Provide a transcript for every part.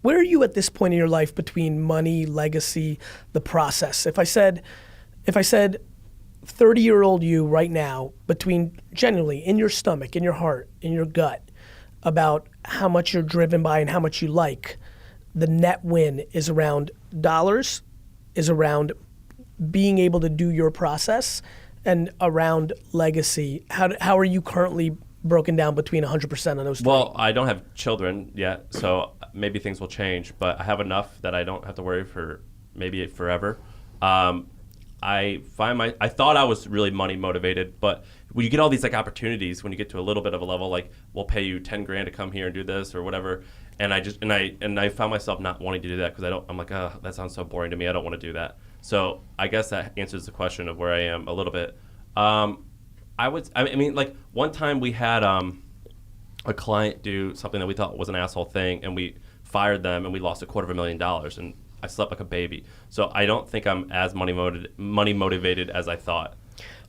Where are you at this point in your life between money, legacy, the process? If I said 30-year-old you right now, between genuinely in your stomach, in your heart, in your gut, about how much you're driven by and how much you like, the net win is around dollars, is around being able to do your process, and around legacy. How are you currently broken down between 100% on those three? Well, I don't have children yet, so maybe things will change, but I have enough that I don't have to worry for maybe forever. I thought I was really money motivated, but when you get all these like opportunities, when you get to a little bit of a level, like we'll pay you 10 grand to come here and do this or whatever, and I found myself not wanting to do that because I'm like, oh, that sounds so boring to me. I don't want to do that. So I guess that answers the question of where I am a little bit. I mean, like one time we had a client do something that we thought was an asshole thing, and we fired them, and we lost $250,000, and I slept like a baby. So I don't think I'm as money motivated as I thought.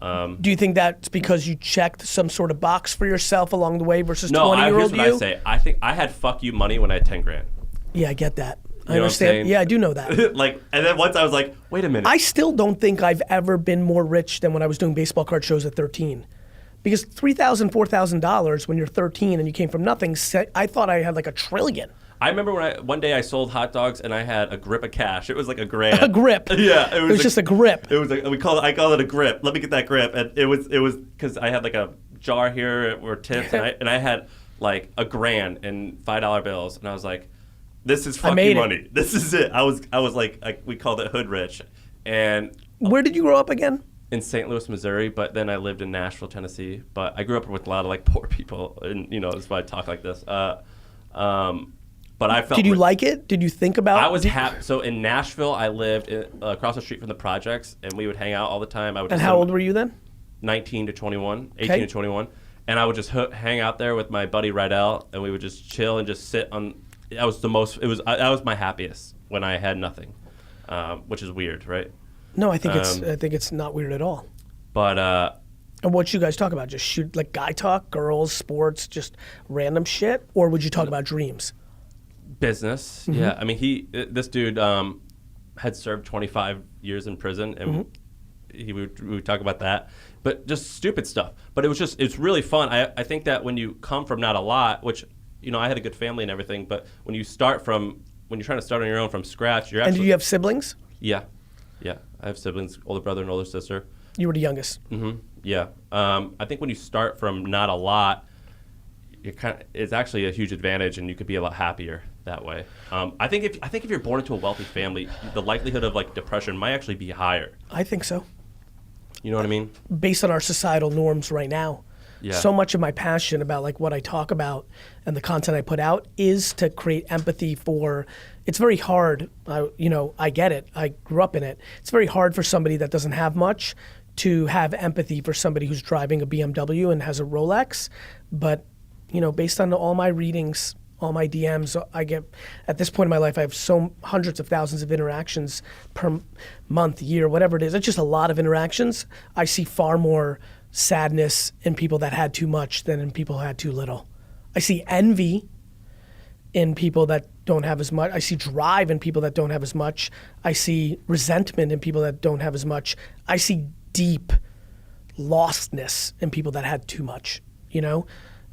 Do you think that's because you checked some sort of box for yourself along the way versus 20-year-old you? No, here's what I say. I think I had fuck you money when I had 10 grand. Yeah, I get that. You I understand. Yeah, I do know that. Like, and then once I was like, wait a minute. I still don't think I've ever been more rich than when I was doing baseball card shows at 13. Because $3,000, $4,000 when you're 13 and you came from nothing, I thought I had like $1 trillion. I remember when one day I sold hot dogs and I had a grip of cash. It was like a grand. A grip. Yeah, it was just a grip. It was like, I call it a grip. Let me get that grip. And it was because I had like a jar here or tips, and I had like a grand in $5 bills, and I was like, this is fucking money. This is it. I was like we called it hood rich. And where did you grow up again? In St. Louis, Missouri, but then I lived in Nashville, Tennessee. But I grew up with a lot of like poor people, and that's why I talk like this. But I felt. Did you like it? Did you think about? I was happy. So in Nashville, I lived across the street from the projects, and we would hang out all the time. And how old were you then? 19 to 21, 18 to 21, and I would just hang out there with my buddy Rydell, and we would just chill and just sit on. That was the most. I was my happiest when I had nothing, which is weird, right? No, I think it's not weird at all. But and what you guys talk about? Just shoot like guy talk, girls, sports, just random shit, or would you talk about dreams? Business, mm-hmm. Yeah. I mean, this dude had served 25 years in prison, and we would talk about that, but just stupid stuff. But it's really fun. I think that when you come from not a lot, which I had a good family and everything, but when you're trying to start on your own from scratch, you're actually. And do you have siblings? Yeah. I have siblings, older brother and older sister. You were the youngest. Mm-hmm. Yeah. I think when you start from not a lot, it's actually a huge advantage, and you could be a lot happier that way. I think if you're born into a wealthy family, the likelihood of like depression might actually be higher. I think so. You know what I mean? Based on our societal norms right now. Yeah. So much of my passion about like what I talk about and the content I put out is to create empathy for. It's very hard. I get it. I grew up in it. It's very hard for somebody that doesn't have much to have empathy for somebody who's driving a BMW and has a Rolex. But based on all my readings, all my DMs, I get at this point in my life, I have hundreds of thousands of interactions per month, year, whatever it is. It's just a lot of interactions. I see far more sadness in people that had too much than in people who had too little. I see envy in people that don't have as much. I see drive in people that don't have as much. I see resentment in people that don't have as much. I see deep lostness in people that had too much.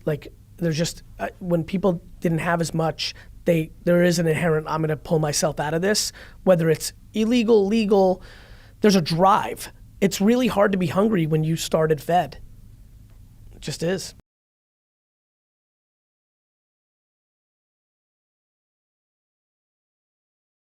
Like there's just when people didn't have as much, there is an inherent, I'm gonna pull myself out of this, whether it's illegal, legal, there's a drive. It's really hard to be hungry when you started fed. It just is.